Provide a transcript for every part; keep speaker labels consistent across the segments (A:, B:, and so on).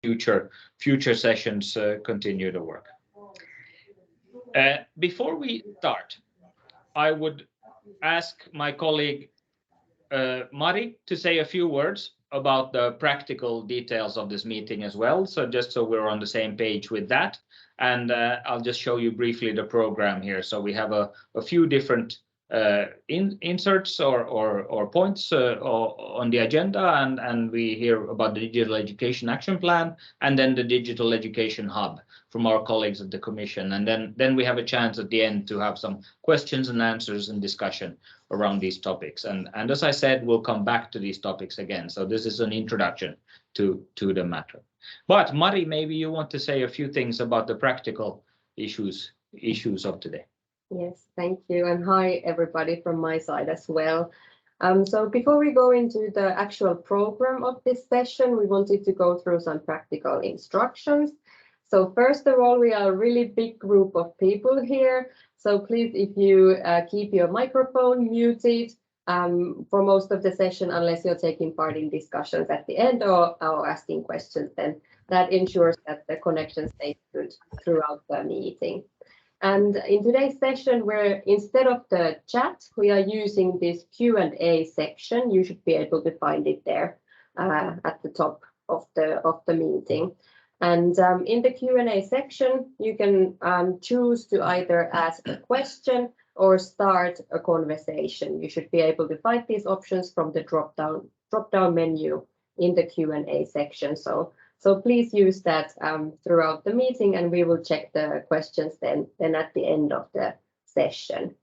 A: future sessions continue the work. Before we start, I would ask my colleague Mari to say a few words about the practical details of this meeting as well. So just so we're on the same page with that. And I'll just show you briefly the program here. So we have a few different inserts or points on the agenda, and we hear about the Digital Education Action Plan and then the Digital Education Hub from our colleagues at the Commission. And then we have a chance at the end to have some questions and answers and discussion around these topics. And as I said, we'll come back to these topics again. So this is an introduction to the matter. But Mari, maybe you want to say a few things about the practical issues of today.
B: Yes, thank you. And hi, everybody from my side as well. So before we go into the actual program of this session, we wanted to go through some practical instructions. So first of all, we are a really big group of people here. So please, if you keep your microphone muted for most of the session, unless you're taking part in discussions at the end or asking questions, then that ensures that the connection stays good throughout the meeting. And in today's session, where instead of the chat, we are using this Q&A section. You should be able to find it there at the top of the meeting. And in the Q&A section, you can choose to either ask a question or start a conversation. You should be able to find these options from the drop-down menu in the Q&A section. So please use that throughout the meeting, and we will check the questions then at the end of the session.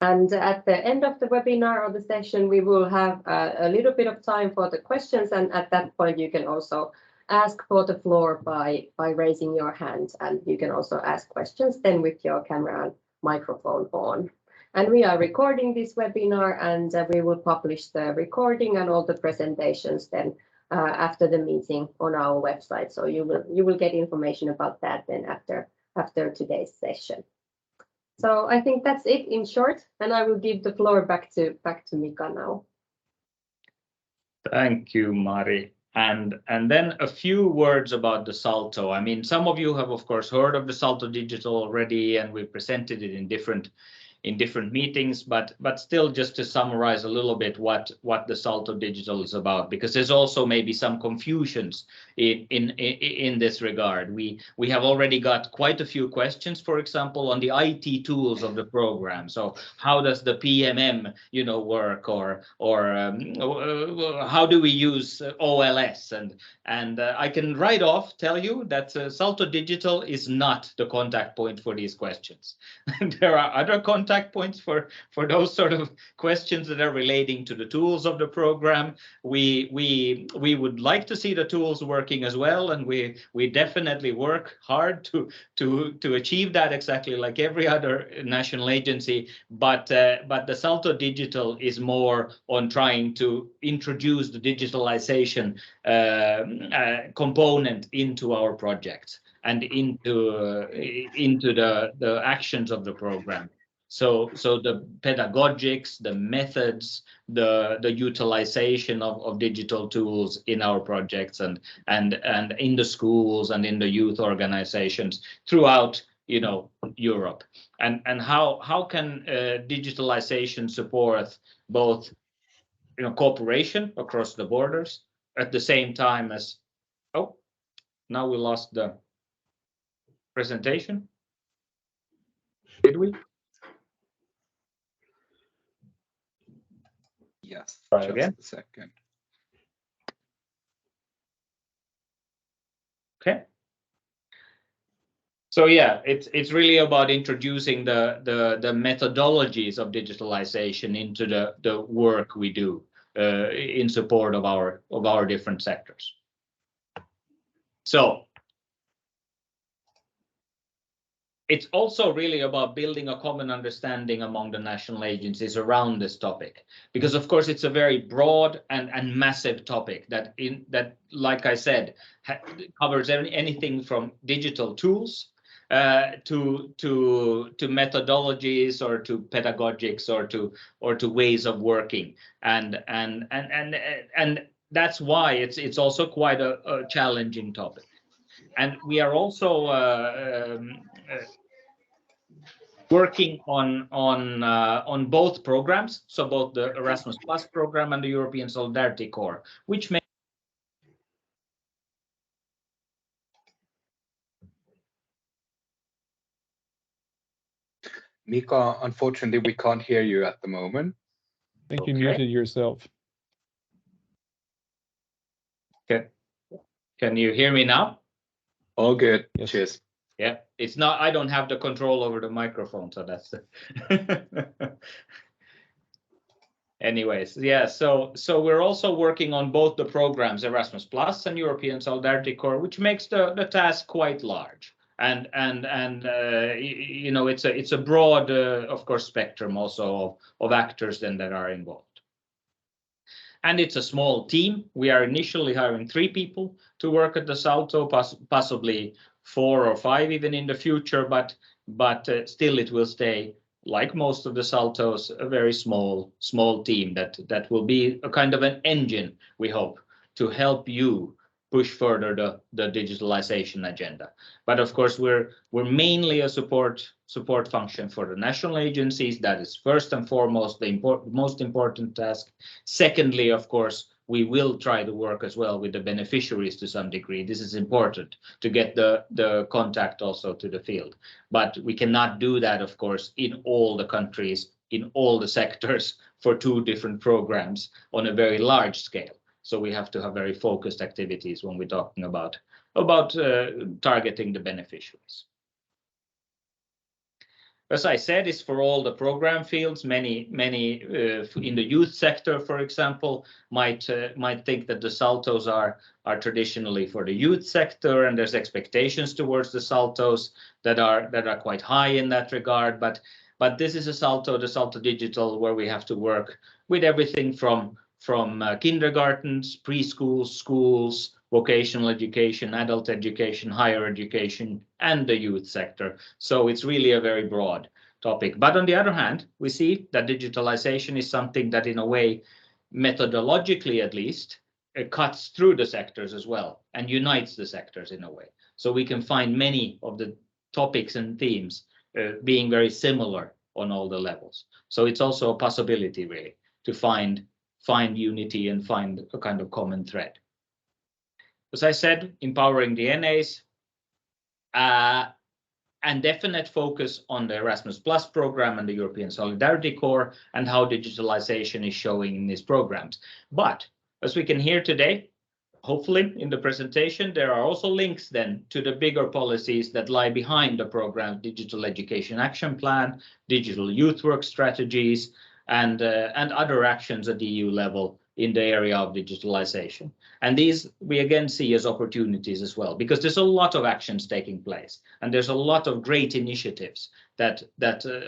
B: And at the end of the webinar or the session, we will have a little bit of time for the questions, and at that point you can also ask for the floor by raising your hand, and you can also ask questions then with your camera and microphone on. And we are recording this webinar, and we will publish the recording and all the presentations then after the meeting on our website. So you will get information about that then after today's session. So I think that's it in short, and I will give the floor back to Mika now.
A: Thank you, Mari. And then a few words about the SALTO. I mean, some of you have, of course, heard of the SALTO Digital already, and we presented it in different meetings, but still just to summarize a little bit what the SALTO Digital is about, because there's also maybe some confusions in this regard. We have already got quite a few questions, for example, on the IT tools of the program. So how does the PMM, work, or how do we use OLS? And I can right off tell you that SALTO Digital is not the contact point for these questions. There are other contact points for those sort of questions that are relating to the tools of the program. We would like to see the tools working as well, and we definitely work hard to achieve that, exactly like every other national agency. But the SALTO Digital is more on trying to introduce the digitalization component into our projects and into the actions of the program. So the pedagogics, the methods, the utilization of digital tools in our projects and in the schools and in the youth organizations throughout Europe, and how can digitalization support both cooperation across the borders at the same time as now we lost the presentation. Did we?
C: Yes,
A: try
C: just
A: again.
C: a second.
A: Okay. So yeah, it's really about introducing the methodologies of digitalization into the work we do in support of our different sectors. So it's also really about building a common understanding among the national agencies around this topic, because of course it's a very broad and massive topic that, like I said, covers anything from digital tools to methodologies or to pedagogics or to ways of working, and that's why it's also quite a challenging topic. And we are also working on both programs, so both the Erasmus Plus program and the European Solidarity Corps, which may.
C: Mika, unfortunately, we can't hear you at the moment.
D: I think you muted yourself.
A: Okay. Can you hear me now?
C: All good.
D: Yes.
C: Cheers.
A: Yeah, it's not. I don't have the control over the microphone, so that's the. Anyways, yeah. So we're also working on both the programs, Erasmus Plus and European Solidarity Corps, which makes the task quite large. And you know, it's a broad, of course, spectrum also of actors then that are involved. And it's a small team. We are initially hiring 3 people to work at the SALTO, possibly 4 or 5 even in the future, but still it will stay, like most of the SALTOs, a very small team that will be a kind of an engine, we hope, to help you push further the digitalization agenda. But of course, we're mainly a support function for the national agencies. That is first and foremost the most important task. Secondly, of course, we will try to work as well with the beneficiaries to some degree. This is important to get the contact also to the field. But we cannot do that, of course, in all the countries, in all the sectors for 2 different programs on a very large scale. So we have to have very focused activities when we're talking about targeting the beneficiaries. As I said, it's for all the program fields. Many in the youth sector, for example, might think that the SALTOs are traditionally for the youth sector, and there's expectations towards the SALTOs that are quite high in that regard. But this is a SALTO, the SALTO Digital, where we have to work with everything from kindergartens, preschools, schools, vocational education, adult education, higher education, and the youth sector. So it's really a very broad topic. But on the other hand, we see that digitalization is something that, in a way, methodologically at least, cuts through the sectors as well and unites the sectors in a way. So we can find many of the topics and themes being very similar on all the levels. So it's also a possibility, really, to find unity and find a kind of common thread. As I said, empowering the NAs, and definite focus on the Erasmus Plus program and the European Solidarity Corps and how digitalization is showing in these programs. But as we can hear today, hopefully in the presentation, there are also links then to the bigger policies that lie behind the program: Digital Education Action Plan, Digital Youth Work Strategies, and other actions at the EU level in the area of digitalization. And these we again see as opportunities as well, because there's a lot of actions taking place, and there's a lot of great initiatives that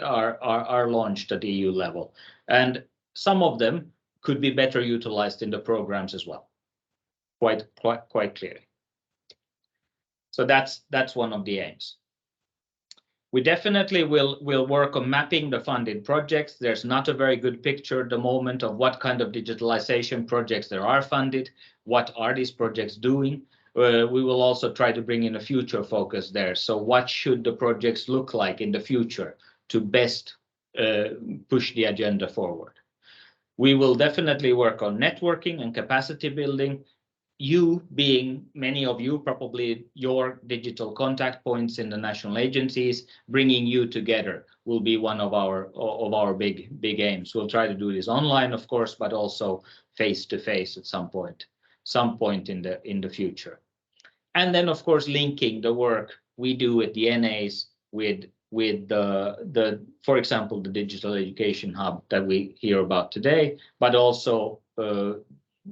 A: are launched at the EU level, and some of them could be better utilized in the programs as well, quite clearly. So that's one of the aims. We definitely will work on mapping the funded projects. There's not a very good picture at the moment of what kind of digitalization projects there are funded, what are these projects doing. We will also try to bring in a future focus there. So what should the projects look like in the future to best push the agenda forward? We will definitely work on networking and capacity building. You being, many of you, probably your digital contact points in the national agencies, bringing you together will be one of our big aims. We'll try to do this online, of course, but also face to face at some point in the future. And then, of course, linking the work we do at the NAs with the for example, the digital education hub that we hear about today, but also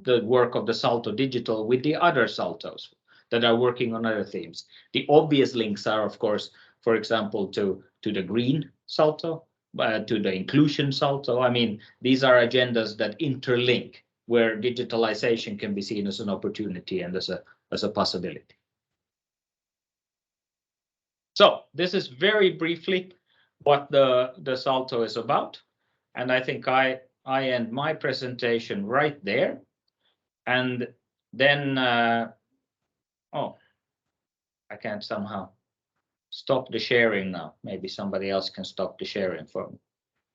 A: the work of the SALTO Digital with the other SALTOs that are working on other themes. The obvious links are, of course, for example, to the green SALTO, to the inclusion SALTO. I mean, these are agendas that interlink, where digitalization can be seen as an opportunity and as a possibility. So this is very briefly what the SALTO is about, and I think I end my presentation right there. And then, oh, I can't somehow stop the sharing now. Maybe somebody else can stop the sharing for me.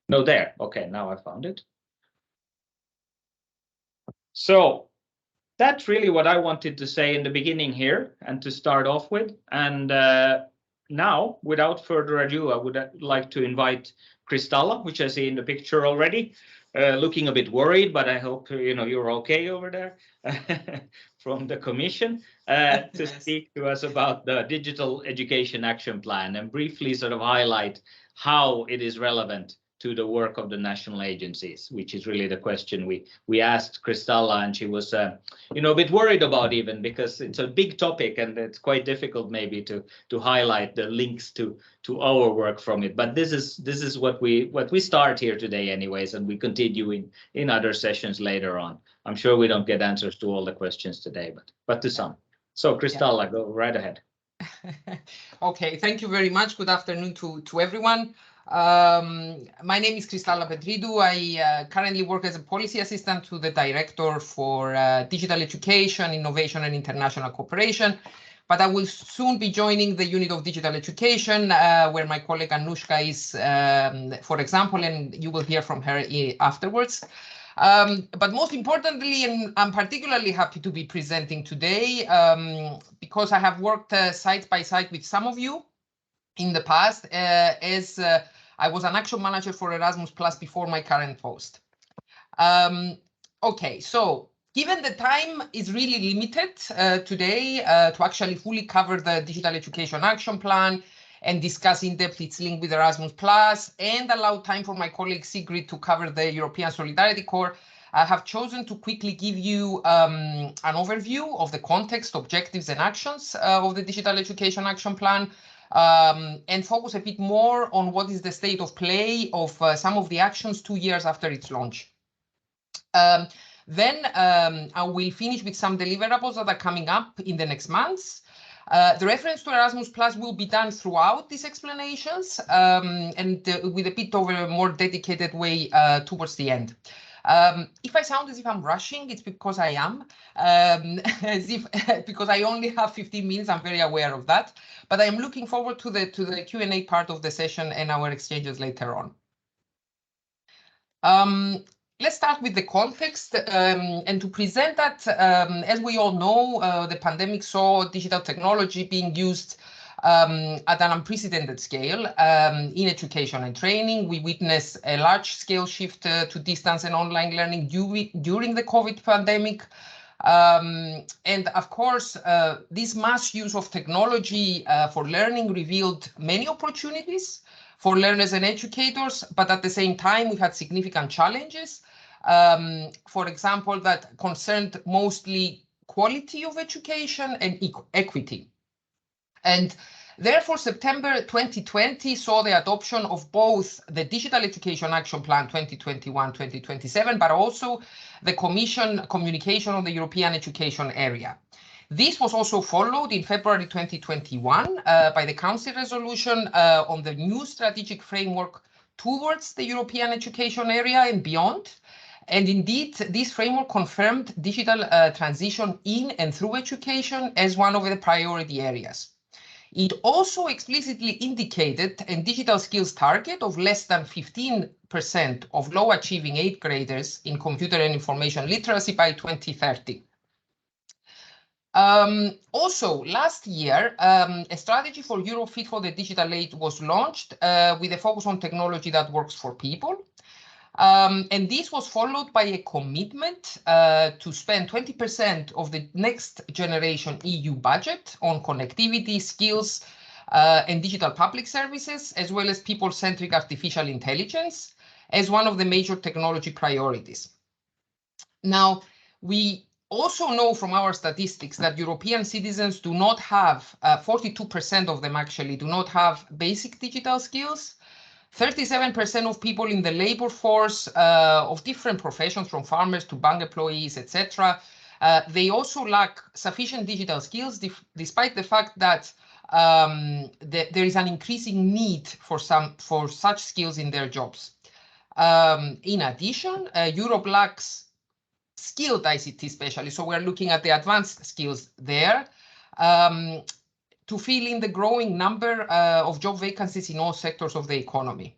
A: No, there. Okay, now I found it. So that's really what I wanted to say in the beginning here and to start off with. And now, without further ado, I would like to invite Kristalla, which I see in the picture already, looking a bit worried, but I hope you're okay over there from the Commission, to speak to us about the Digital Education Action Plan and briefly sort of highlight how it is relevant to the work of the national agencies, which is really the question we asked Kristalla, and she was a bit worried about, even because it's a big topic and it's quite difficult maybe to highlight the links to our work from it. But this is what we start here today anyways, and we continue in other sessions later on. I'm sure we don't get answers to all the questions today, but to some. So Kristalla, go right ahead.
E: Okay, thank you very much. Good afternoon to everyone. My name is Kristalla Petridou. I currently work as a policy assistant to the Director for Digital Education, Innovation and International Cooperation, but I will soon be joining the Unit of Digital Education, where my colleague Anushka is, for example, and you will hear from her afterwards. But most importantly, and I'm particularly happy to be presenting today, because I have worked side by side with some of you in the past, as I was an action manager for Erasmus Plus before my current post. Okay, so given the time is really limited today to actually fully cover the Digital Education Action Plan and discuss in depth its link with Erasmus Plus and allow time for my colleague Sigrid to cover the European Solidarity Corps, I have chosen to quickly give you an overview of the context, objectives and actions of the Digital Education Action Plan, and focus a bit more on what is the state of play of some of the actions 2 years after its launch. Then I will finish with some deliverables that are coming up in the next months. The reference to Erasmus Plus will be done throughout these explanations, and with a bit of a more dedicated way towards the end. If I sound as if I'm rushing, it's because I am, because I only have 15 minutes. I'm very aware of that, but I am looking forward to the Q&A part of the session and our exchanges later on. Let's start with the context, and to present that, as we all know, the pandemic saw digital technology being used at an unprecedented scale in education and training. We witnessed a large-scale shift to distance and online learning during the COVID pandemic. And of course, this mass use of technology for learning revealed many opportunities for learners and educators, but at the same time, we had significant challenges, for example, that concerned mostly quality of education and equity. And therefore, September 2020 saw the adoption of both the Digital Education Action Plan 2021-2027, but also the Commission communication on the European education area. This was also followed in February 2021 by the Council resolution on the new strategic framework towards the European education area and beyond. And indeed, this framework confirmed digital transition in and through education as one of the priority areas. It also explicitly indicated a digital skills target of less than 15% of low achieving 8th graders in computer and information literacy by 2030. Also, last year, a strategy for Europe Fit for the Digital Age was launched with a focus on technology that works for people. And this was followed by a commitment to spend 20% of the next generation EU budget on connectivity, skills, and digital public services, as well as people-centric artificial intelligence as one of the major technology priorities. Now, we also know from our statistics that European citizens do not have, 42% of them actually do not have basic digital skills. 37% of people in the labor force of different professions, from farmers to bank employees, etc., they also lack sufficient digital skills, despite the fact that there is an increasing need for such skills in their jobs. In addition, Europe lacks skilled ICT specialists. So we're looking at the advanced skills there to fill in the growing number of job vacancies in all sectors of the economy.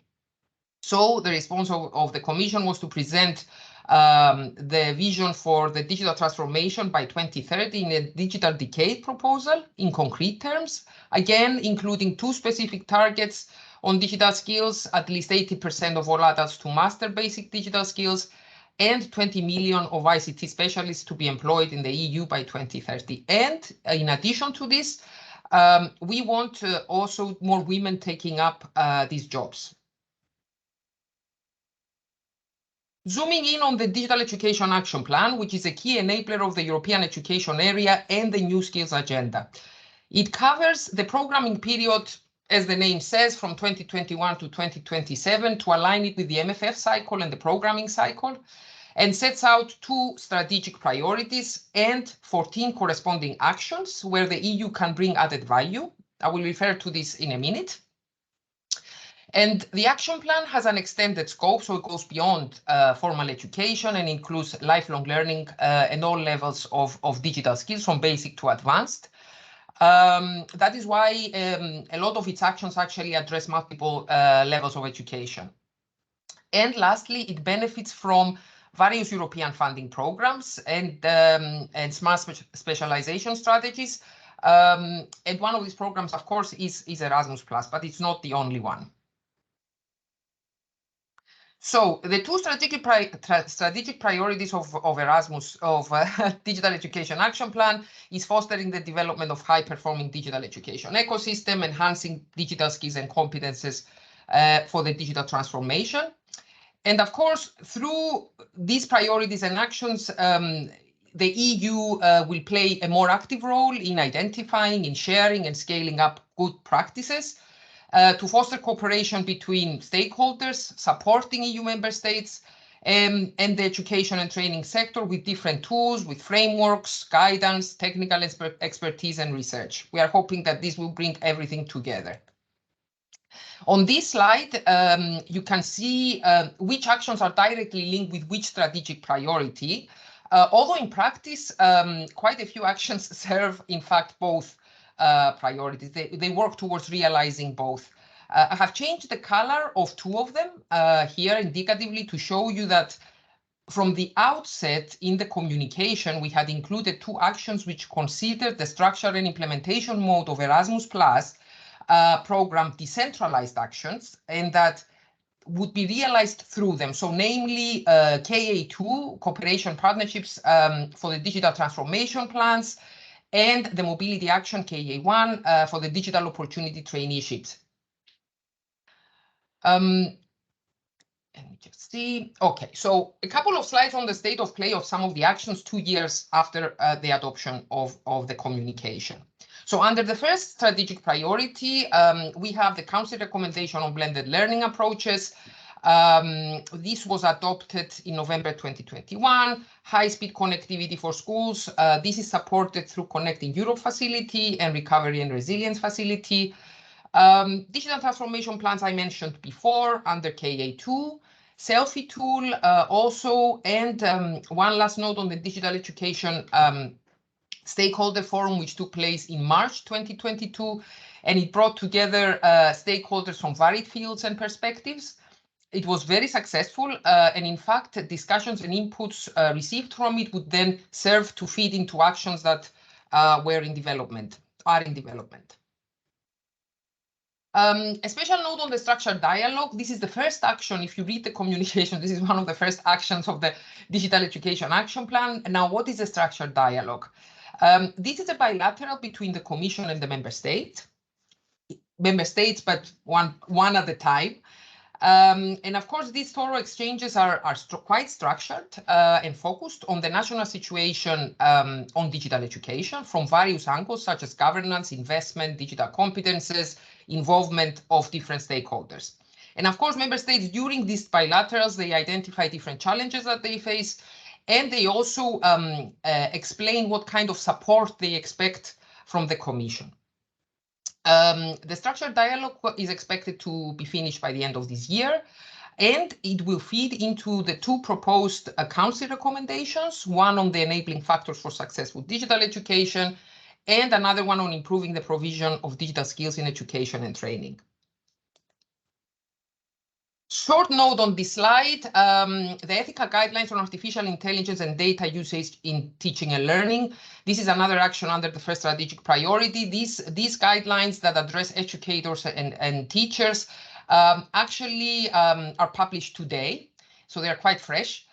E: So the response of the Commission was to present the vision for the digital transformation by 2030 in a digital decade proposal in concrete terms, again, including 2 specific targets on digital skills, at least 80% of all adults to master basic digital skills, and 20 million of ICT specialists to be employed in the EU by 2030. And in addition to this, we want also more women taking up these jobs. Zooming in on the Digital Education Action Plan, which is a key enabler of the European education area and the New Skills Agenda. It covers the programming period, as the name says, from 2021 to 2027 to align it with the MFF cycle and the programming cycle, and sets out 2 strategic priorities and 14 corresponding actions where the EU can bring added value. I will refer to this in a minute. And the action plan has an extended scope, so it goes beyond formal education and includes lifelong learning and all levels of digital skills, from basic to advanced. That is why a lot of its actions actually address multiple levels of education. And lastly, it benefits from various European funding programs and smart specialization strategies. And one of these programs, of course, is Erasmus+, but it's not the only one. So the 2 strategic priorities of Erasmus, Digital Education Action Plan, is fostering the development of high-performing digital education ecosystem, enhancing digital skills and competences for the digital transformation. And of course, through these priorities and actions, the EU will play a more active role in identifying, in sharing and scaling up good practices to foster cooperation between stakeholders, supporting EU member states and the education and training sector with different tools, with frameworks, guidance, technical expertise and research. We are hoping that this will bring everything together. On this slide, you can see which actions are directly linked with which strategic priority, although in practice, quite a few actions serve, in fact, both priorities. They work towards realizing both. I have changed the color of 2 of them here indicatively to show you that from the outset in the communication, we had included 2 actions which considered the structure and implementation mode of Erasmus+ program decentralized actions, and that would be realized through them. So namely KA2, cooperation partnerships for the digital transformation plans, and the mobility action KA1 for the digital opportunity traineeships. Let me just see. Okay, so a couple of slides on the state of play of some of the actions 2 years after the adoption of the communication. So under the first strategic priority, we have the Council recommendation on blended learning approaches. This was adopted in November 2021, high-speed connectivity for schools. This is supported through Connecting Europe facility and Recovery and Resilience facility. Digital transformation plans I mentioned before under KA2, selfie tool also, and one last note on the digital education stakeholder forum, which took place in March 2022, and it brought together stakeholders from varied fields and perspectives. It was very successful, and in fact, discussions and inputs received from it would then serve to feed into actions that are in development. A special note on the structured dialogue. This is the first action. If you read the communication, this is one of the first actions of the Digital Education Action Plan. Now, what is a structured dialogue? This is a bilateral between the Commission and the member states, but one at a time. And of course, these thorough exchanges are quite structured and focused on the national situation on digital education from various angles, such as governance, investment, digital competences, involvement of different stakeholders. And of course, member states during these bilaterals, they identify different challenges that they face, and they also explain what kind of support they expect from the Commission. The structured dialogue is expected to be finished by the end of this year. And it will feed into the two proposed council recommendations, one on the enabling factors for successful digital education, and another one on improving the provision of digital skills in education and training. Short note on this slide, the ethical guidelines on artificial intelligence and data usage in teaching and learning. This is another action under the first strategic priority. These guidelines that address educators and teachers actually are published today, so they're quite fresh.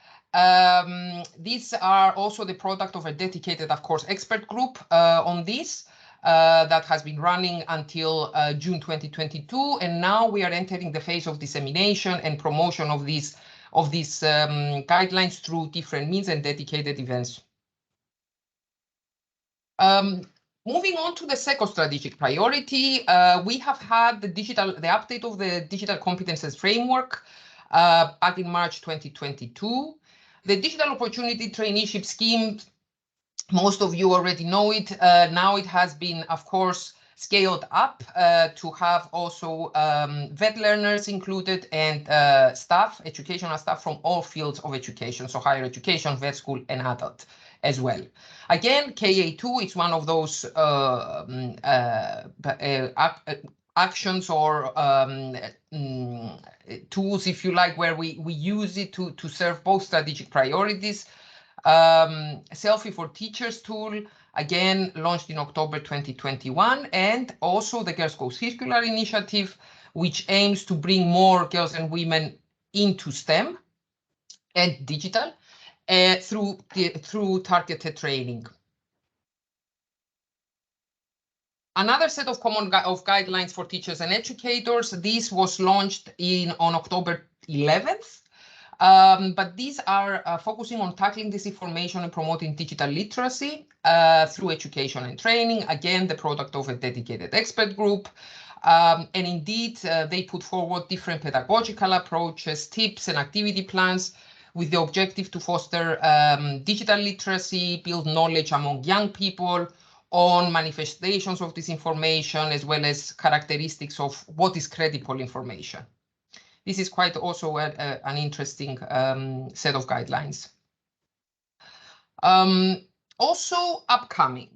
E: These are also the product of a dedicated, of course, expert group on this. That has been running until June 2022, and now we are entering the phase of dissemination and promotion of these guidelines through different means and dedicated events. Moving on to the second strategic priority, we have had the update of the digital competences framework back in March 2022. The digital opportunity traineeship scheme, most of you already know it. Now it has been, of course, scaled up to have also vet learners included and staff, educational staff from all fields of education, so higher education, vet school, and adult as well. Again, KA2 is one of those actions or tools, if you like, where we use it to serve both strategic priorities. Selfie for Teachers tool, again, launched in October 2021, and also the Girls Go Circular initiative, which aims to bring more girls and women into STEM and digital through targeted training. Another set of common guidelines for teachers and educators. This was launched on October 11th. But these are focusing on tackling disinformation and promoting digital literacy through education and training. Again, the product of a dedicated expert group. And indeed, they put forward different pedagogical approaches, tips, and activity plans with the objective to foster digital literacy, build knowledge among young people on manifestations of disinformation, as well as characteristics of what is credible information. This is quite also an interesting set of guidelines. Also upcoming,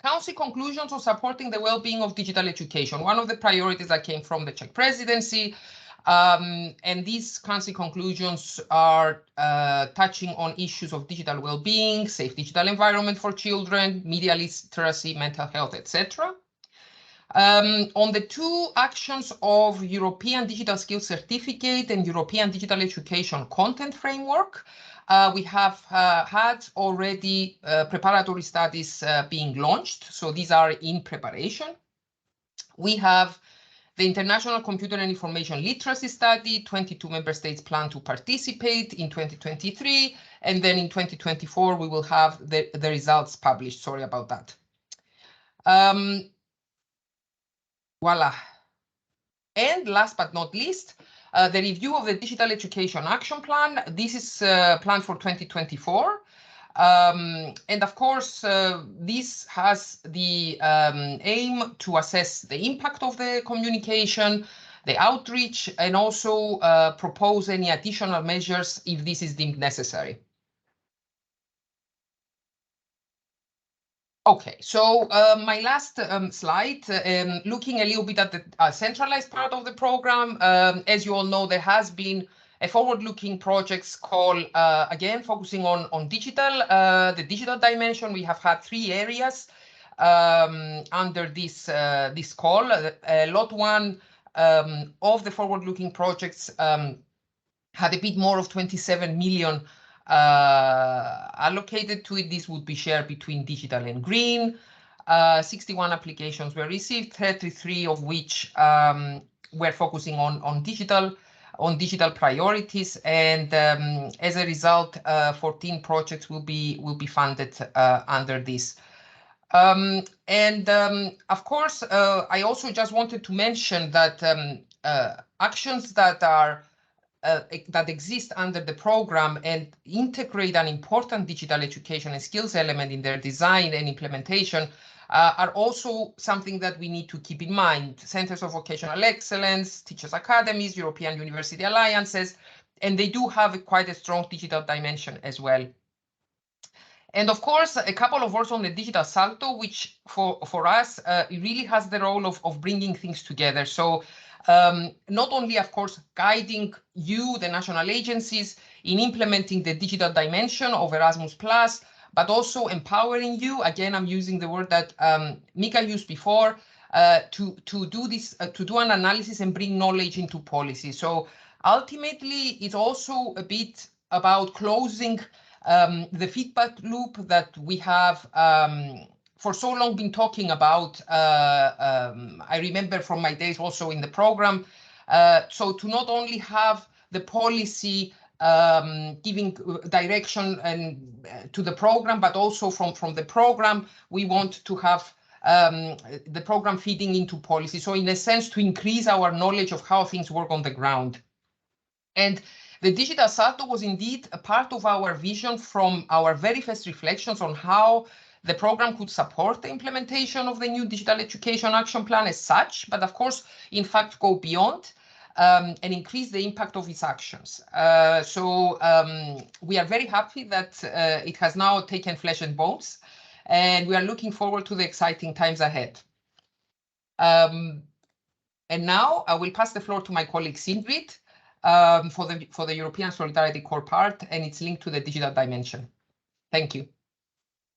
E: Council conclusions on supporting the well-being of digital education. One of the priorities that came from the Czech presidency, and these Council conclusions are touching on issues of digital well-being, safe digital environment for children, media literacy, mental health, etc. On the two actions of European Digital Skills Certificate and European Digital Education Content Framework, we have had already preparatory studies being launched. So these are in preparation. We have the International Computer and Information Literacy Study. 22 member states plan to participate in 2023. And then in 2024, we will have the results published. Sorry about that. Voila. And last but not least, the review of the Digital Education Action Plan. This is planned for 2024. And of course, this has the aim to assess the impact of the communication, the outreach, and also propose any additional measures if this is deemed necessary. Okay, so my last slide, looking a little bit at the centralized part of the program. As you all know, there has been a forward-looking projects call, again, focusing on digital, the digital dimension. We have had 3 areas under this call. Lot 1 of the forward-looking projects had a bit more of 27 million allocated to it. This would be shared between digital and green. 61 applications were received, 33 of which were focusing on digital priorities, and as a result, 14 projects will be funded under this. Of course, I also just wanted to mention that actions that are that exist under the program and integrate an important digital education and skills element in their design and implementation are also something that we need to keep in mind. Centers of Vocational Excellence, Teachers Academies, European University Alliances, and they do have quite a strong digital dimension as well. And of course, a couple of words on the digital Salto, which for us, it really has the role of bringing things together. So not only, of course, guiding you, the national agencies, in implementing the digital dimension of Erasmus+, but also empowering you. Again, I'm using the word that Mika used before, to do this, to do an analysis and bring knowledge into policy. So ultimately, it's also a bit about closing the feedback loop that we have for so long been talking about. I remember from my days also in the program. So to not only have the policy giving direction and to the program, but also from the program, we want to have the program feeding into policy. So in a sense, to increase our knowledge of how things work on the ground. And the digital Salto was indeed a part of our vision from our very first reflections on how the program could support the implementation of the new digital education action plan as such, but of course, in fact, go beyond and increase the impact of its actions. So we are very happy that it has now taken flesh and bones, and we are looking forward to the exciting times ahead. And now I will pass the floor to my colleague Sigrid for the European Solidarity Core part and its link to the digital dimension. Thank you.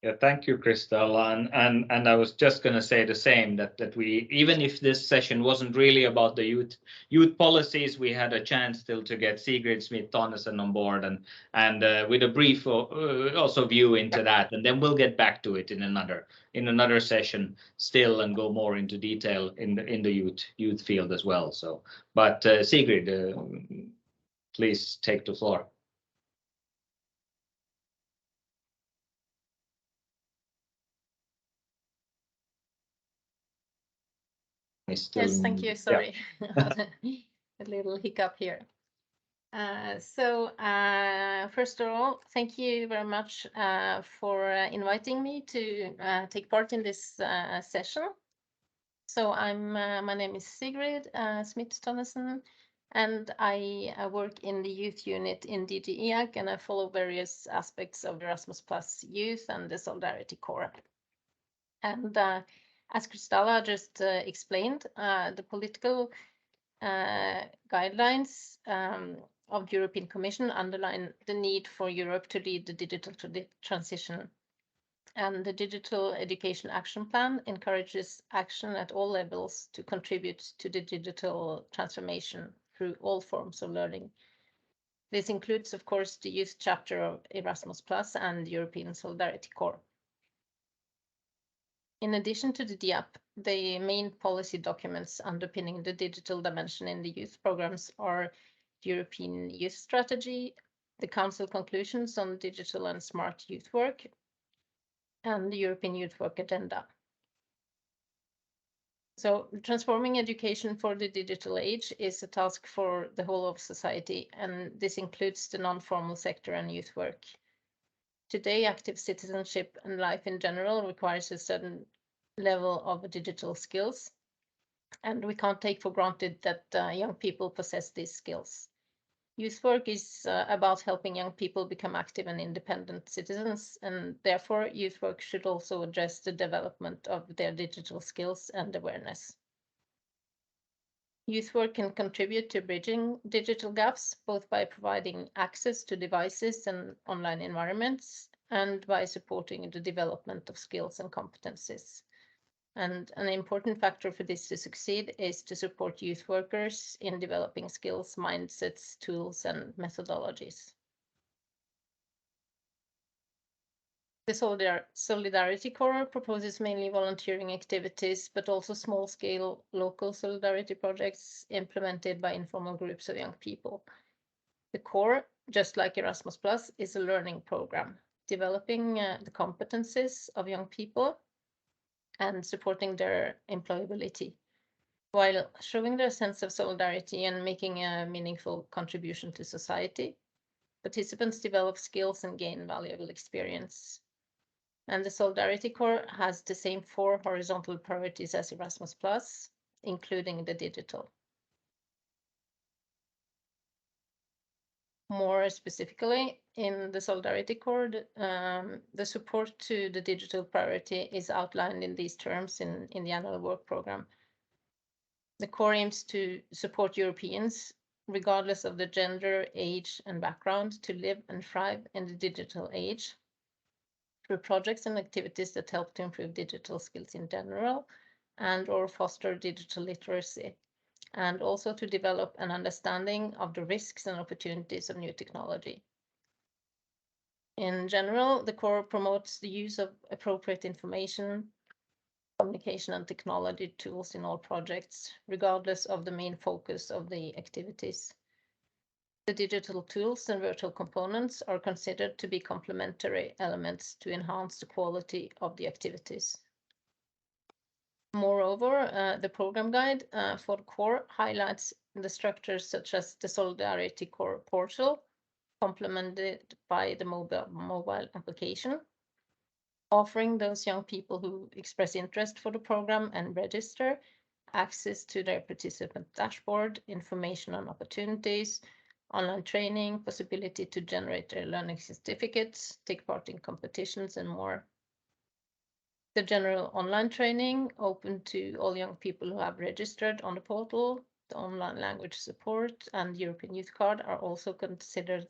A: Yeah, thank you, Crystal. And I was just going to say the same, that we, even if this session wasn't really about the youth policies, we had a chance still to get Sigrid Smith-Tonneson on board and with a brief also view into that, and then we'll get back to it in another session still and go more into detail in the youth field as well. So, but Sigrid, please take the floor.
F: Yes, thank you. Sorry, a little hiccup here. First of all, thank you very much for inviting me to take part in this session. So my name is Sigrid Smith-Tonneson, and I work in the youth unit in DG EAC, and I follow various aspects of Erasmus Plus Youth and the Solidarity Core. And as Kristalla just explained, the political guidelines of the European Commission underline the need for Europe to lead the digital transition. And the Digital Education Action Plan encourages action at all levels to contribute to the digital transformation through all forms of learning. This includes, of course, the youth chapter of Erasmus Plus and the European Solidarity Core. In addition to the DIAP, the main policy documents underpinning the digital dimension in the youth programs are the European Youth Strategy, the Council conclusions on digital and smart youth work, and the European Youth Work Agenda. So transforming education for the digital age is a task for the whole of society, and this includes the non-formal sector and youth work. Today, active citizenship and life in general requires a certain level of digital skills, and we can't take for granted that young people possess these skills. Youth work is about helping young people become active and independent citizens, and therefore youth work should also address the development of their digital skills and awareness. Youth work can contribute to bridging digital gaps, both by providing access to devices and online environments, and by supporting the development of skills and competencies. And an important factor for this to succeed is to support youth workers in developing skills, mindsets, tools, and methodologies. The Solidarity Core proposes mainly volunteering activities, but also small-scale local solidarity projects implemented by informal groups of young people. The Core, just like Erasmus+, is a learning program, developing the competencies of young people and supporting their employability, while showing their sense of solidarity and making a meaningful contribution to society. Participants develop skills and gain valuable experience. And the Solidarity Core has the same 4 horizontal priorities as Erasmus+, including the digital. More specifically, in the Solidarity Core, the support to the digital priority is outlined in these terms in the annual work program. The core aims to support Europeans, regardless of the gender, age, and background, to live and thrive in the digital age through projects and activities that help to improve digital skills in general and/or foster digital literacy, and also to develop an understanding of the risks and opportunities of new technology. In general, the core promotes the use of appropriate information, communication, and technology tools in all projects, regardless of the main focus of the activities. The digital tools and virtual components are considered to be complementary elements to enhance the quality of the activities. Moreover, the program guide for the core highlights the structures such as the Solidarity Core portal, complemented by the mobile application, offering those young people who express interest for the program and register access to their participant dashboard, information on opportunities, online training, possibility to generate their learning certificates, take part in competitions, and more. The general online training open to all young people who have registered on the portal, the online language support, and European Youth Card are also considered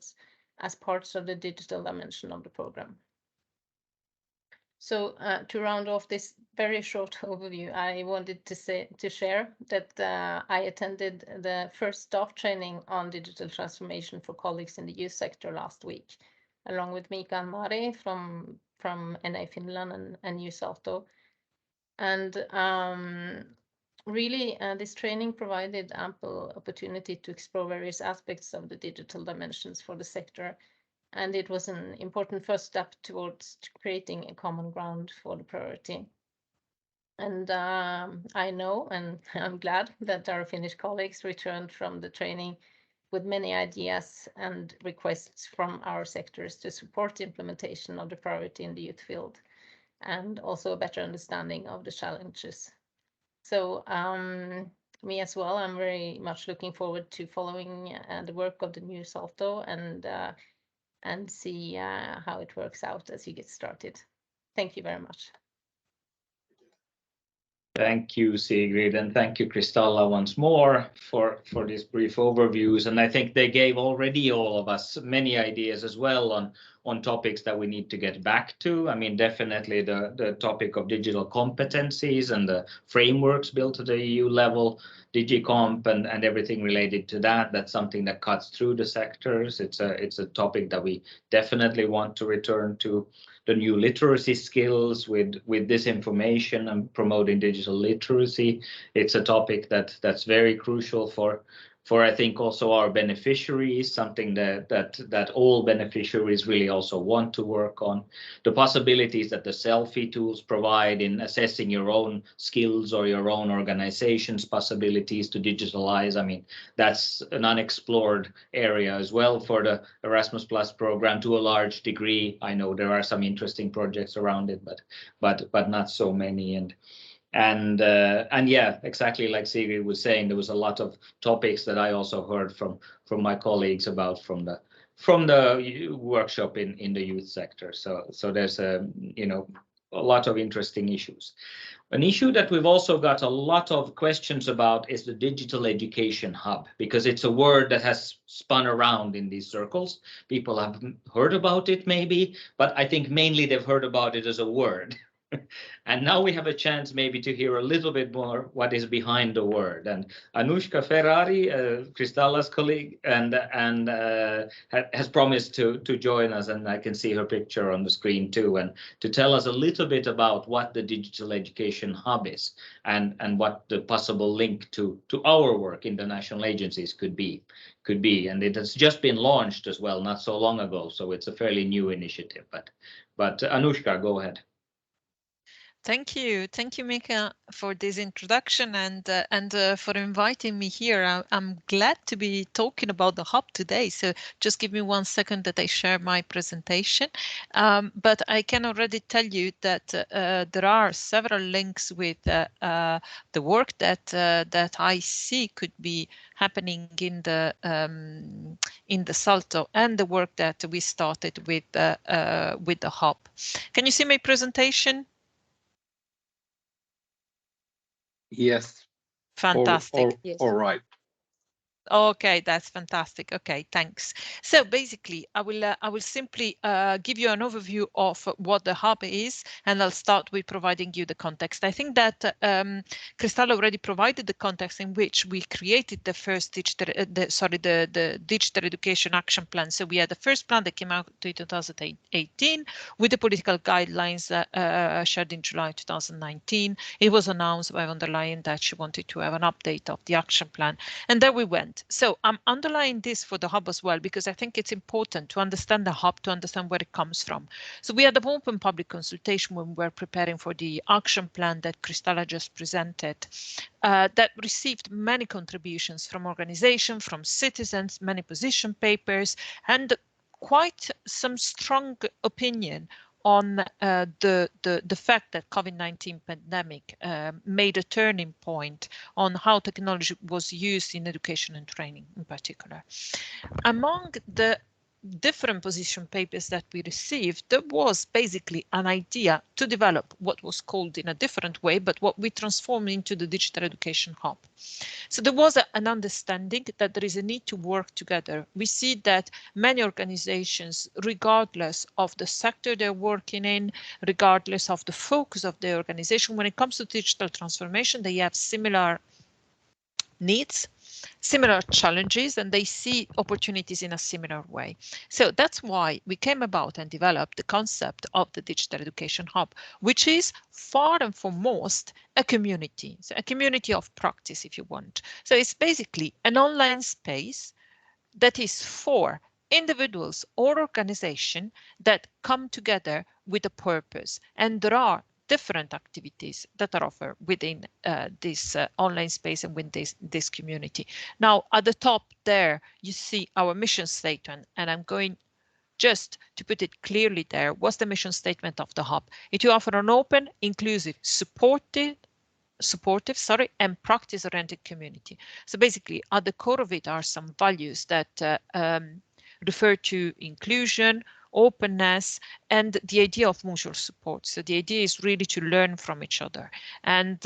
F: as parts of the digital dimension of the program. So to round off this very short overview, I wanted to share that I attended the first staff training on digital transformation for colleagues in the youth sector last week, along with Mika and Mari from NA Finland and New SALTO. And really, this training provided ample opportunity to explore various aspects of the digital dimensions for the sector. And it was an important first step towards creating a common ground for the priority. And I know, and I'm glad that our Finnish colleagues returned from the training with many ideas and requests from our sectors to support the implementation of the priority in the youth field, and also a better understanding of the challenges. So me as well, I'm very much looking forward to following the work of the new SALTO and see how it works out as you get started. Thank you very much.
A: Thank you, Sigrid, and thank you, Kristalla, once more for these brief overviews. And I think they gave already all of us many ideas as well on topics that we need to get back to. I mean, definitely the topic of digital competencies and the frameworks built at the EU level, DigiComp and everything related to that. That's something that cuts through the sectors. It's a topic that we definitely want to return to. The new literacy skills with this information and promoting digital literacy. It's a topic that's very crucial for I think also our beneficiaries, something that all beneficiaries really also want to work on. The possibilities that the selfie tools provide in assessing your own skills or your own organization's possibilities to digitalize. I mean, that's an unexplored area as well for the Erasmus Plus program to a large degree. I know there are some interesting projects around it, but not so many. And yeah, exactly like Sigrid was saying, there was a lot of topics that I also heard from my colleagues about from the workshop in the youth sector. So there's a lot of interesting issues. An issue that we've also got a lot of questions about is the digital education hub, because it's a word that has spun around in these circles. People have heard about it maybe, but I think mainly they've heard about it as a word. And now we have a chance maybe to hear a little bit more what is behind the word. And Anushka Ferrari, Kristalla's colleague, and has promised to join us, and I can see her picture on the screen too, and to tell us a little bit about what the Digital Education Hub is and what the possible link to our work in the national agencies could be. And it has just been launched as well, not so long ago, so it's a fairly new initiative. But Anushka, go ahead.
G: Thank you, Mika, for this introduction and for inviting me here. I'm glad to be talking about the hub today. So just give me 1 second that I share my presentation. But I can already tell you that there are several links with the work that I see could be happening in the SALTO and the work that we started with the hub. Can you see my presentation?
C: Yes.
G: Fantastic.
B: Yes.
C: All right.
G: Okay, that's fantastic. Okay, thanks. So basically, I will simply give you an overview of what the hub is, and I'll start with providing you the context. I think that Cristalla already provided the context in which we created the first digital, the digital education action plan. So we had the first plan that came out in 2018 with the political guidelines shared in July 2019. It was announced by von der Leyen that she wanted to have an update of the action plan, and there we went. So I'm underlining this for the hub as well, because I think it's important to understand the hub, to understand where it comes from. So we had an open public consultation when we were preparing for the action plan that Cristalla just presented, that received many contributions from organizations, from citizens, many position papers, and quite some strong opinion on the fact that COVID-19 pandemic made a turning point on how technology was used in education and training in particular. Among the different position papers that we received, there was basically an idea to develop what was called in a different way, but what we transformed into the Digital Education Hub. So there was an understanding that there is a need to work together. We see that many organizations, regardless of the sector they're working in, regardless of the focus of the organization, when it comes to digital transformation, they have similar needs, similar challenges, and they see opportunities in a similar way. So that's why we came about and developed the concept of the Digital Education Hub, which is far and foremost a community, so a community of practice, if you want. So it's basically an online space that is for individuals or organizations that come together with a purpose, and there are different activities that are offered within this online space and within this community. Now, at the top there, you see our mission statement, and I'm going just to put it clearly there. What's the mission statement of the hub? It to offer an open, inclusive, supportive, and practice-oriented community. So basically, at the core of it are some values that refer to inclusion, openness, and the idea of mutual support. So the idea is really to learn from each other. And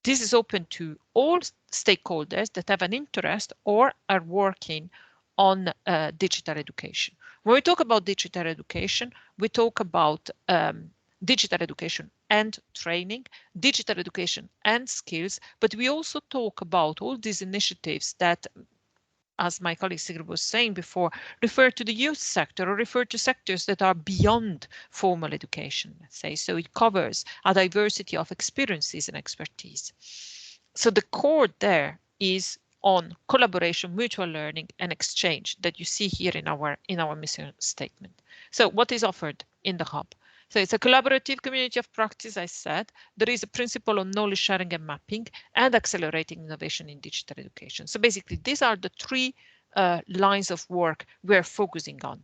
G: this is open to all stakeholders that have an interest or are working on digital education. When we talk about digital education, we talk about digital education and training, digital education and skills, but we also talk about all these initiatives that, as my colleague Sigrid was saying before, refer to the youth sector or refer to sectors that are beyond formal education, let's say. So it covers a diversity of experiences and expertise. So the core there is on collaboration, mutual learning and exchange that you see here in our mission statement. So what is offered in the hub? So it's a collaborative community of practice, I said. There is a principle on knowledge sharing and mapping and accelerating innovation in digital education. So basically, these are the three lines of work we're focusing on.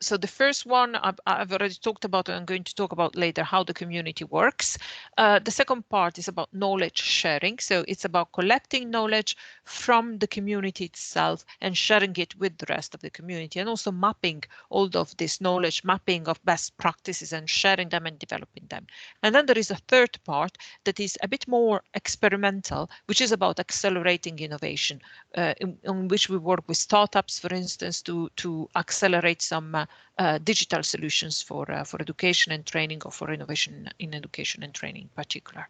G: So the first one I've already talked about, and I'm going to talk about later how the community works. The second part is about knowledge sharing. So it's about collecting knowledge from the community itself and sharing it with the rest of the community, and also mapping all of this knowledge, mapping of best practices and sharing them and developing them. And then there is a third part that is a bit more experimental, which is about accelerating innovation, in which we work with startups, for instance, to accelerate some digital solutions for education and training, or for innovation in education and training in particular.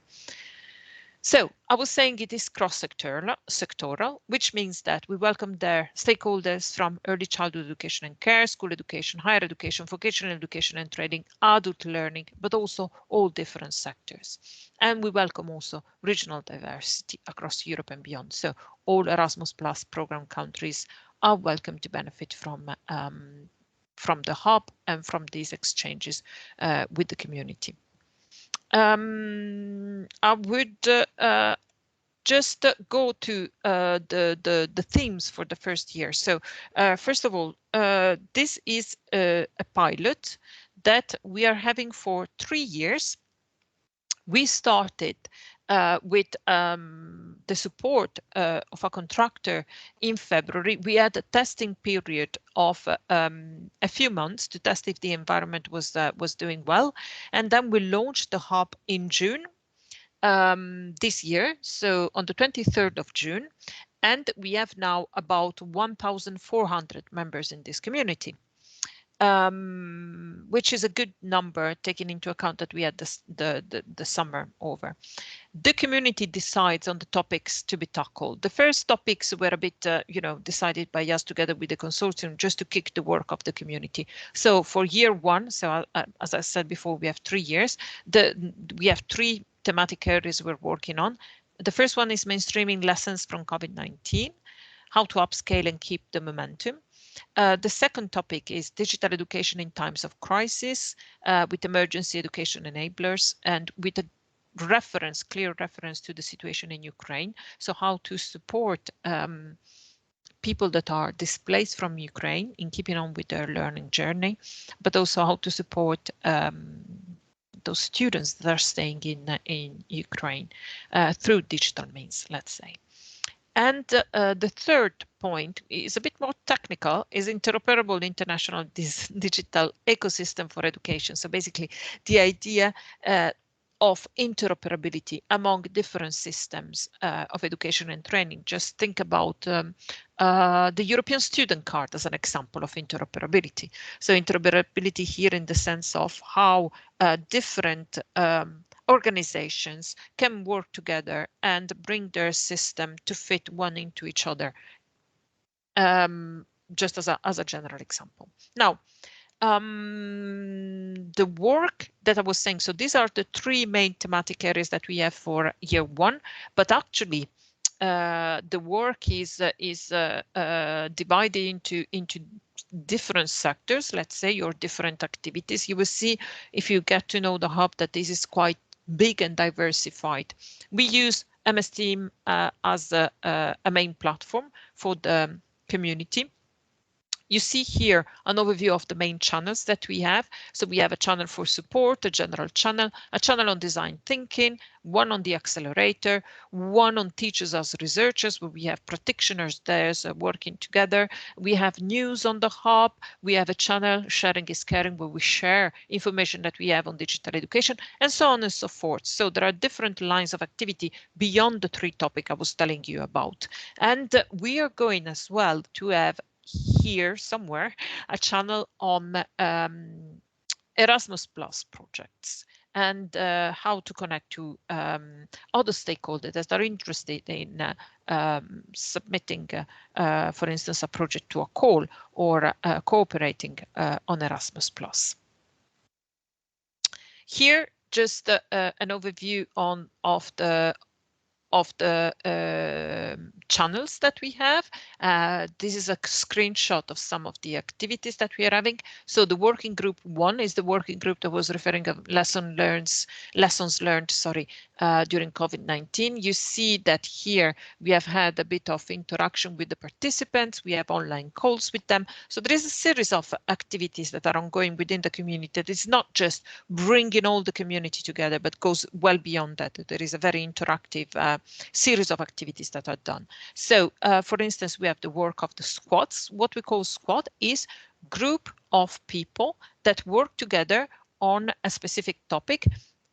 G: So I was saying it is cross-sectoral, which means that we welcome their stakeholders from early childhood education and care, school education, higher education, vocational education and training, adult learning, but also all different sectors. And we welcome also regional diversity across Europe and beyond. So all Erasmus Plus program countries are welcome to benefit from from the hub and from these exchanges with the community. I would just go to the themes for the first year. So first of all, this is a pilot that we are having for 3 years. We started with the support of a contractor in February. We had a testing period of a few months to test if the environment was doing well, and then we launched the hub in June this year, so on the 23rd of June, and we have now about 1,400 members in this community. Which is a good number, taking into account that we had the summer over. The community decides on the topics to be tackled. The first topics were a bit, decided by us together with the consortium, just to kick the work of the community. So for year one, so as I said before, we have 3 years. We have 3 thematic areas we're working on. The first one is mainstreaming lessons from COVID-19, how to upscale and keep the momentum. The second topic is digital education in times of crisis, with emergency education enablers and with a clear reference to the situation in Ukraine. So how to support people that are displaced from Ukraine in keeping on with their learning journey, but also how to support those students that are staying in Ukraine through digital means, let's say. And the third point is a bit more technical, is interoperable international digital ecosystem for education. So basically the idea of interoperability among different systems of education and training. Just think about the European student card as an example of interoperability. So interoperability here in the sense of how different organizations can work together and bring their system to fit one into each other, just as a general example. Now, the work that I was saying, so these are the 3 main thematic areas that we have for year one, but actually the work is divided into different sectors, let's say, or different activities. You will see if you get to know the hub that this is quite big and diversified. We use MS Team as a main platform for the community. You see here an overview of the main channels that we have. So we have a channel for support, a general channel, a channel on design thinking, one on the accelerator, one on teachers as researchers, where we have practitioners there working together. We have news on the hub. We have a channel, sharing is caring, where we share information that we have on digital education, and so on and so forth. So there are different lines of activity beyond the 3 topics I was telling you about. And we are going as well to have here somewhere a channel on Erasmus Plus projects and how to connect to other stakeholders that are interested in submitting, for instance, a project to a call or cooperating on Erasmus Plus. Here, just an overview of the channels that we have. This is a screenshot of some of the activities that we are having. So the working group 1 is the working group that was referring to lessons learned, during COVID-19. You see that here we have had a bit of interaction with the participants. We have online calls with them. So there is a series of activities that are ongoing within the community. That is not just bringing all the community together, but goes well beyond that. There is a very interactive series of activities that are done. So, for instance, we have the work of the squads. What we call squad is group of people that work together on a specific topic.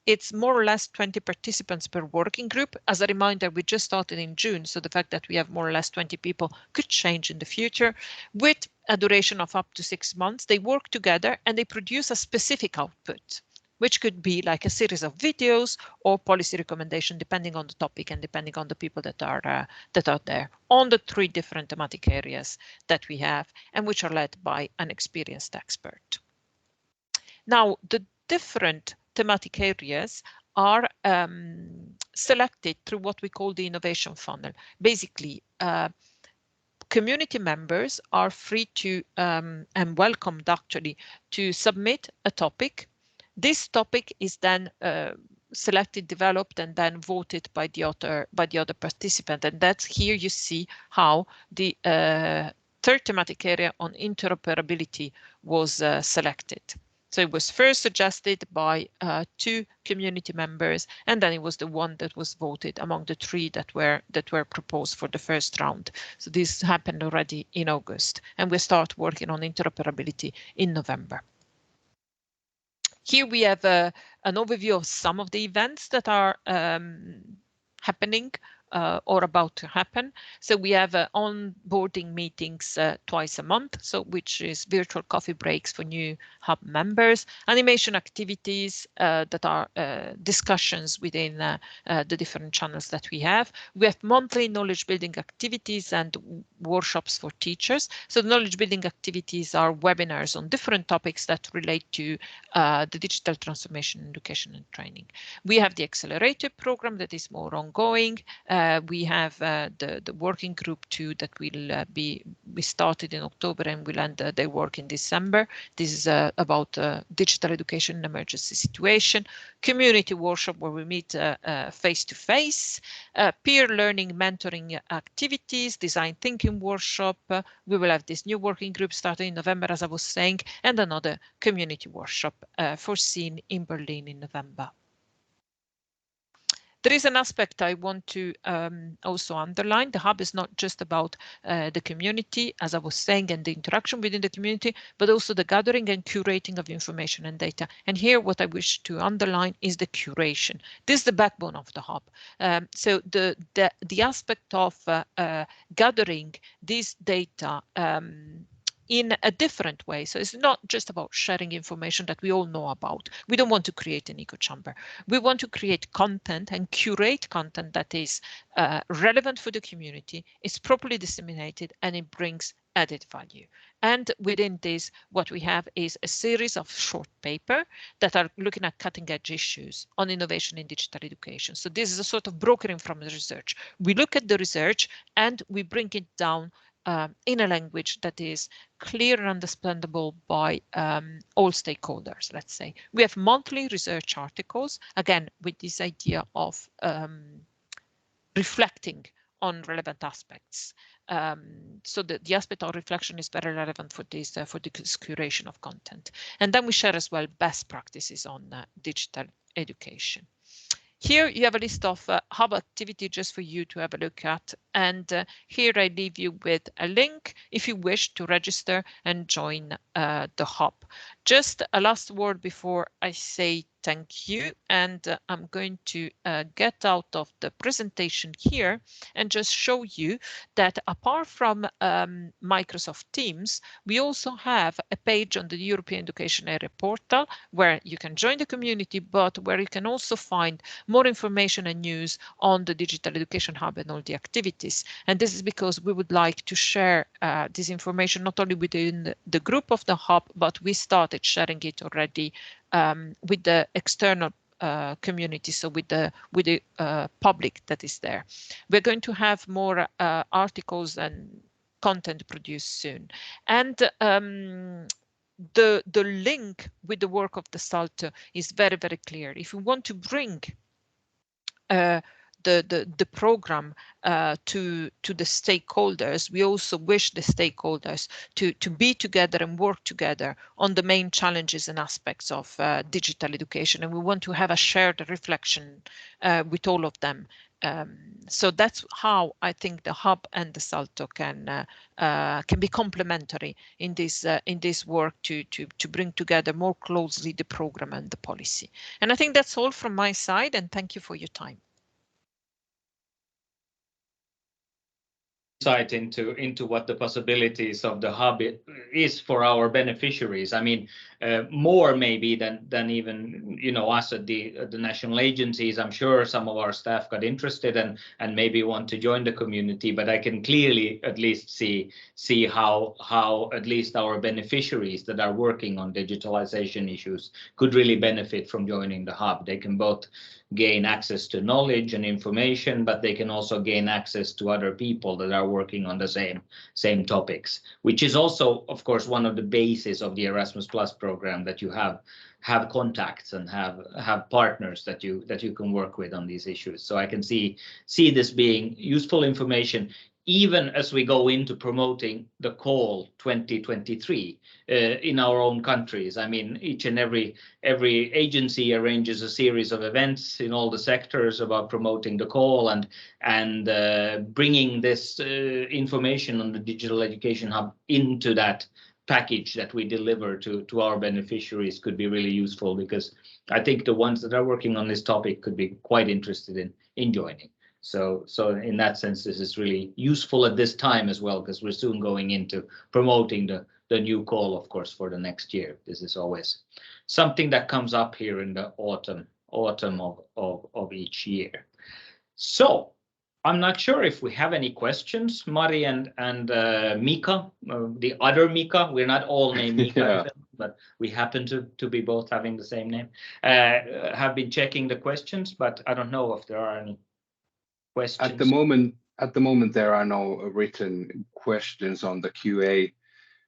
G: It's more or less 20 participants per working group. As a reminder, we just started in June, so the fact that we have more or less 20 people could change in the future. With a duration of up to 6 months, they work together and they produce a specific output, which could be like a series of videos or policy recommendation, depending on the topic and depending on the people that are there on the 3 different thematic areas that we have and which are led by an experienced expert. Now, the different thematic areas are selected through what we call the innovation funnel. Basically, community members are free to and welcomed actually to submit a topic. This topic is then selected, developed, and then voted by the other participant. And that's here you see how the third thematic area on interoperability was selected. So it was first suggested by 2 community members, and then it was the one that was voted among the 3 that were proposed for the first round. So this happened already in August, and we start working on interoperability in November. Here we have an overview of some of the events that are happening or about to happen. So we have onboarding meetings twice a month, so which is virtual coffee breaks for new hub members, animation activities that are discussions within the different channels that we have. We have monthly knowledge building activities and workshops for teachers. So the knowledge building activities are webinars on different topics that relate to the digital transformation, education and training. We have the accelerator program that is more ongoing. We have the working group 2 that will we started in October and will end their work in December. This is about digital education in emergency situation, community workshop where we meet face to face, peer learning mentoring activities, design thinking workshop. We will have this new working group starting in November, as I was saying, and another community workshop foreseen in Berlin in November. There is an aspect I want to also underline. The hub is not just about the community, as I was saying, and the interaction within the community, but also the gathering and curating of information and data. And here what I wish to underline is the curation. This is the backbone of the hub. So the aspect of gathering this data in a different way. So it's not just about sharing information that we all know about. We don't want to create an echo chamber. We want to create content and curate content that is relevant for the community, is properly disseminated, and it brings added value. And within this, what we have is a series of short paper that are looking at cutting edge issues on innovation in digital education. So this is a sort of brokering from the research. We look at the research and we bring it down in a language that is clear and understandable by all stakeholders, let's say. We have monthly research articles, again, with this idea of reflecting on relevant aspects. So the aspect of reflection is very relevant for this, for the curation of content. And then we share as well best practices on digital education. Here you have a list of hub activity just for you to have a look at. And here I leave you with a link if you wish to register and join the hub. Just a last word before I say thank you. And I'm going to get out of the presentation here and just show you that apart from Microsoft Teams, we also have a page on the European Education Area portal where you can join the community, but where you can also find more information and news on the Digital Education Hub and all the activities. And this is because we would like to share this information not only within the group of the hub, but we started sharing it already with the external community, so with the public that is there. We're going to have more articles and content produced soon. And the link with the work of the SALTO is very, very clear. If you want to bring the program to the stakeholders, we also wish the stakeholders to be together and work together on the main challenges and aspects of digital education, and we want to have a shared reflection with all of them. So that's how I think the hub and the SALTO can be complementary in this work to bring together more closely the program and the policy. And I think that's all from my side, and thank you for your time.
A: Insight into what the possibilities of the hub is for our beneficiaries. I mean, more maybe than even us at the national agencies. I'm sure some of our staff got interested and maybe want to join the community, but I can clearly at least see how at least our beneficiaries that are working on digitalization issues could really benefit from joining the hub. They can both gain access to knowledge and information, but they can also gain access to other people that are working on the same topics, which is also, of course, one of the bases of the Erasmus Plus program, that you have contacts and have partners that you can work with on these issues. So I can see this being useful information, even as we go into promoting the call 2023 in our own countries. I mean, each and every agency arranges a series of events in all the sectors about promoting the call, and bringing this information on the Digital Education Hub into that package that we deliver to our beneficiaries could be really useful, because I think the ones that are working on this topic could be quite interested in joining. So in that sense, this is really useful at this time as well, because we're soon going into promoting the new call, of course, for the next year. This is always something that comes up here in the autumn of each year. So I'm not sure if we have any questions, Mari and Mika, the other Mika. We're not all named Mika,
C: Yeah.
A: but we happen to be both having the same name. Have been checking the questions, but I don't know if there are any questions.
C: At the moment, there are no written questions on the QA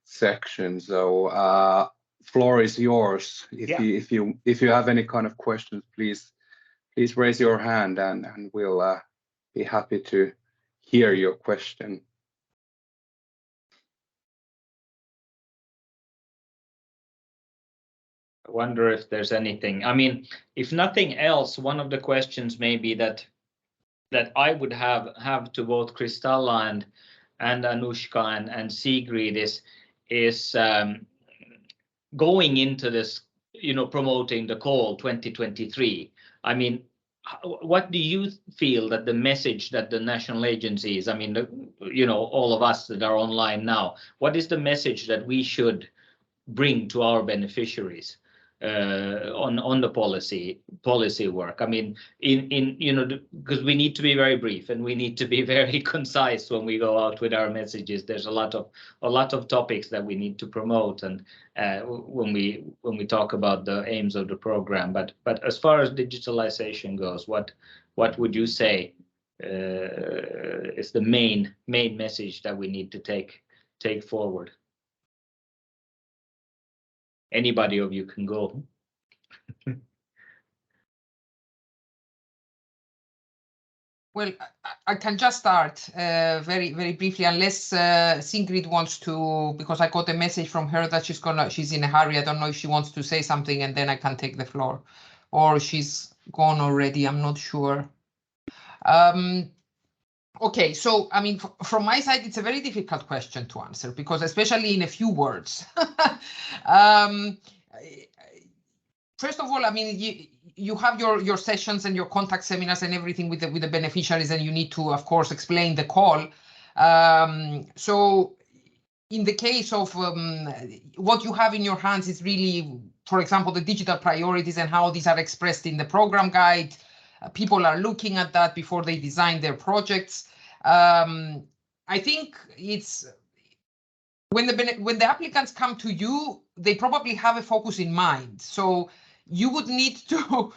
C: section. So floor is yours. If you have any kind of questions, please raise your hand, and we'll be happy to hear your question.
A: I wonder if there's anything. I mean, if nothing else, one of the questions maybe that I would have to both Kristalla and Anushka and Sigrid is going into this, promoting the call 2023. I mean, what do you feel that the message that the national agencies, I mean, all of us that are online now, what is the message that we should bring to our beneficiaries on the policy work? I mean, because we need to be very brief and we need to be very concise when we go out with our messages. There's a lot of topics that we need to promote, and when we talk about the aims of the program. But as far as digitalization goes, what would you say is the main message that we need to take forward? Anybody of you can go.
E: Well, I can just start very, very briefly, unless Sigrid wants to, because I got a message from her that she's in a hurry. I don't know if she wants to say something, and then I can take the floor, or she's gone already. I'm not sure. Okay, so I mean, from my side, it's a very difficult question to answer, because especially in a few words. First of all, I mean, you have your sessions and your contact seminars and everything with the beneficiaries, and you need to, of course, explain the call. So in the case of what you have in your hands is really, for example, the digital priorities and how these are expressed in the program guide. People are looking at that before they design their projects. I think it's when the applicants come to you, they probably have a focus in mind. So you would need to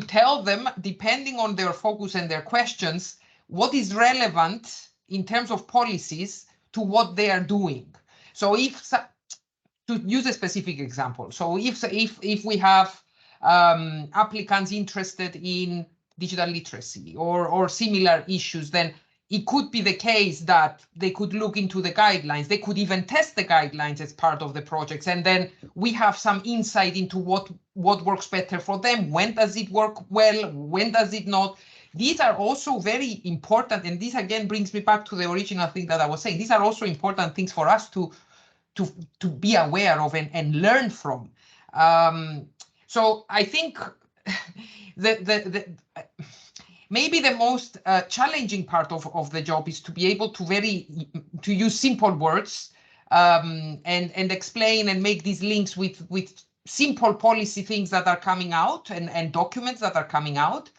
E: tell them, depending on their focus and their questions, what is relevant in terms of policies to what they are doing. So to use a specific example, so if we have applicants interested in digital literacy or similar issues, then it could be the case that they could look into the guidelines. They could even test the guidelines as part of the projects. And then we have some insight into what works better for them. When does it work well? When does it not? These are also very important. And this again brings me back to the original thing that I was saying. These are also important things for us to be aware of and learn from. So I think maybe the most challenging part of the job is to be able to use simple words and explain and make these links with simple policy things that are coming out and documents that are coming out,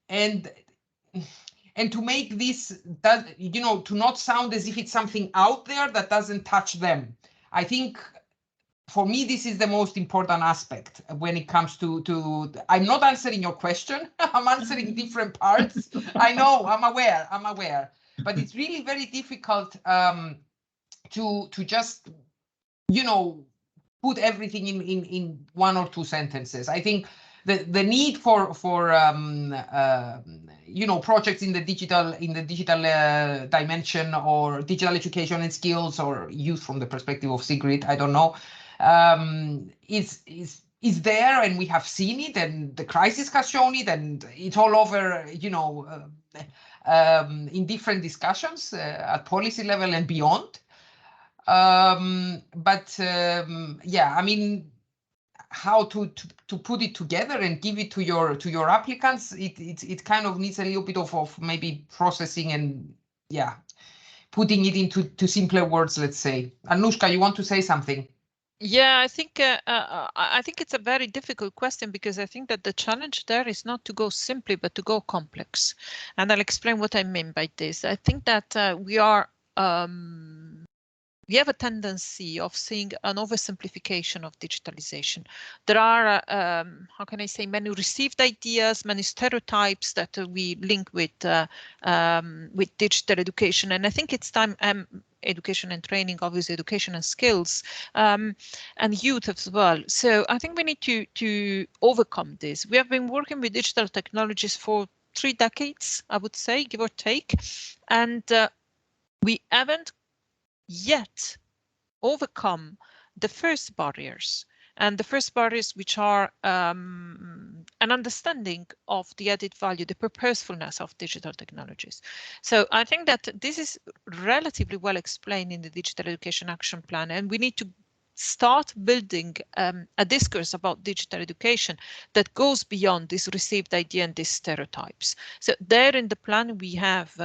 E: and to make this, to not sound as if it's something out there that doesn't touch them. I think for me, this is the most important aspect when it comes to I'm not answering your question. I'm answering different parts. I know, I'm aware. but it's really very difficult to just, you know, put everything in 1 or 2 sentences. I think the need for you know, projects in the digital dimension, or digital education and skills, or youth from the perspective of Sigrid, I don't know, is there, and we have seen it, and the crisis has shown it, and it's all over, you know, in different discussions at policy level and beyond. Yeah, I mean, how to put it together and give it to your applicants, it kind of needs a little bit of maybe processing and, yeah, putting it into simpler words, let's say. Anushka, you want to say something?
G: Yeah, I think it's a very difficult question, because I think that the challenge there is not to go simply, but to go complex. And I'll explain what I mean by this. I think that we have a tendency of seeing an oversimplification of digitalization. There are, how can I say, many received ideas, many stereotypes that we link with digital education. And I think it's time, education and training, obviously education and skills, and youth as well. So I think we need to overcome this. We have been working with digital technologies for 3 decades, I would say, give or take. And we haven't yet overcome the first barriers, and the first barriers, which are an understanding of the added value, the purposefulness of digital technologies. So I think that this is relatively well explained in the Digital Education Action Plan, and we need to start building a discourse about digital education that goes beyond this received idea and these stereotypes. So there in the plan, we have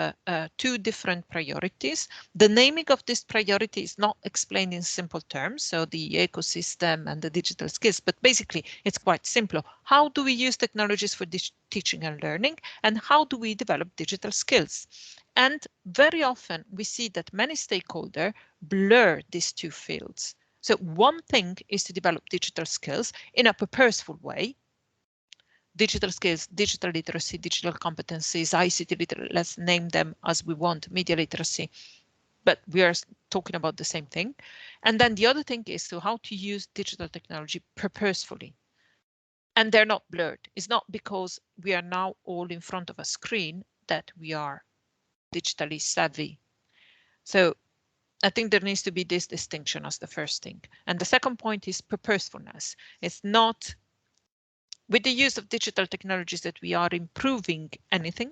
G: 2 different priorities. The naming of this priority is not explained in simple terms, so the ecosystem and the digital skills, but basically it's quite simple. How do we use technologies for teaching and learning, and how do we develop digital skills? And very often we see that many stakeholders blur these 2 fields. So one thing is to develop digital skills in a purposeful way. Digital skills, digital literacy, digital competencies, ICT literacy, let's name them as we want, media literacy, but we are talking about the same thing. And then the other thing is to how to use digital technology purposefully. And they're not blurred. It's not because we are now all in front of a screen that we are digitally savvy. So I think there needs to be this distinction as the first thing. And the second point is purposefulness. It's not with the use of digital technologies that we are improving anything.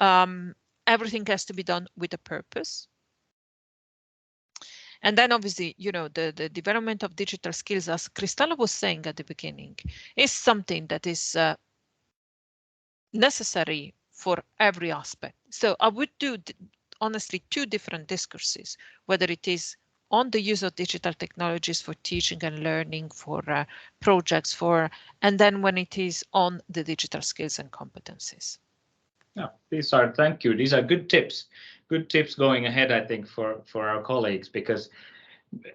G: Everything has to be done with a purpose. And then obviously, you know, the development of digital skills, as Cristalla was saying at the beginning, is something that is necessary for every aspect. So I would do honestly 2 different discourses, whether it is on the use of digital technologies for teaching and learning, for projects, and then when it is on the digital skills and competencies.
A: Yeah, thank you. These are good tips going ahead, I think, for our colleagues, because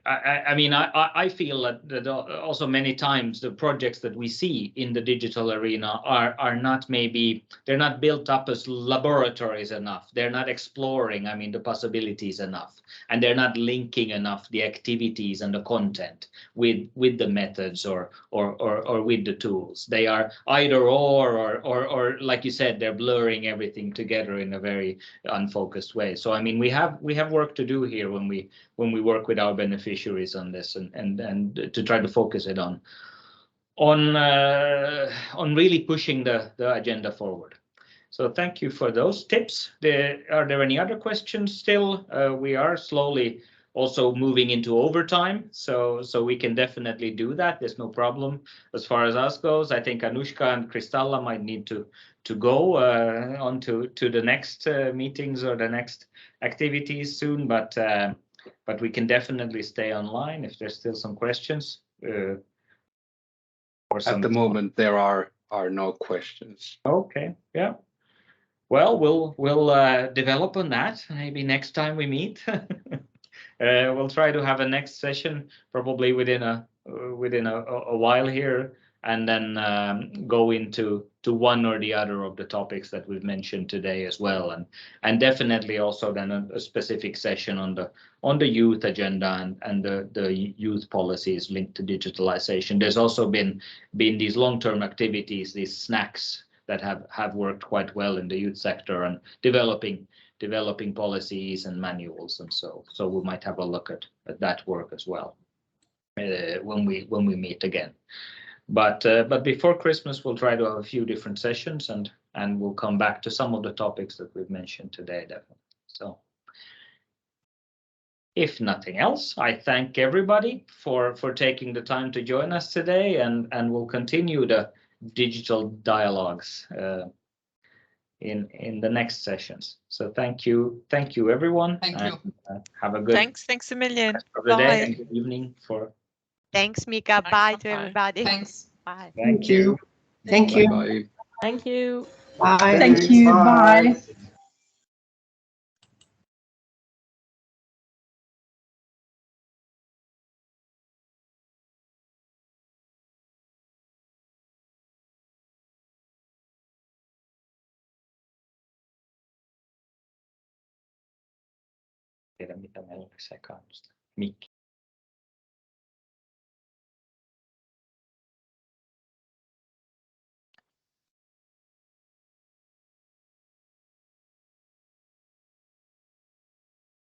A: I mean, I feel that also many times the projects that we see in the digital arena are not, maybe they're not built up as laboratories enough. They're not exploring, I mean, the possibilities enough, and they're not linking enough the activities and the content with the methods or with the tools. They are either or like you said, they're blurring everything together in a very unfocused way. So I mean, we have work to do here when we work with our beneficiaries on this, and to try to focus it on really pushing the agenda forward. So thank you for those tips. Are there any other questions still? We are slowly also moving into overtime, so we can definitely do that. There's no problem as far as us goes. I think Anushka and Cristalla might need to go on to the next meetings or the next activities soon, but we can definitely stay online if there's still some questions.
C: At the moment, there are no questions.
A: Okay, yeah. Well, we'll develop on that. Maybe next time we meet, we'll try to have a next session probably within a while here, and then go into one or the other of the topics that we've mentioned today as well, and definitely also then a specific session on the youth agenda and the youth policies linked to digitalization. There's also been these long-term activities, these snacks that have worked quite well in the youth sector, and developing policies and manuals, and so we might have a look at that work as well when we meet again. But before Christmas, we'll try to have a few different sessions, and we'll come back to some of the topics that we've mentioned today, definitely. So if nothing else, I thank everybody for taking the time to join us today, and we'll continue the digital dialogues in the next sessions. So thank you everyone.
E: Thank you.
A: Have a good
G: Thanks a million.
A: rest of the day
G: Bye.
A: and good evening for.
H: Thanks, Mika. Bye to
G: Bye.
H: everybody.
E: Thanks.
H: Bye.
A: Thank you.
I: Thank you.
C: Bye.
F: Thank you.
I: Bye.
J: Thank you. Bye.
A: Tiedä mitä meillä oli sekaannusta. Mikki.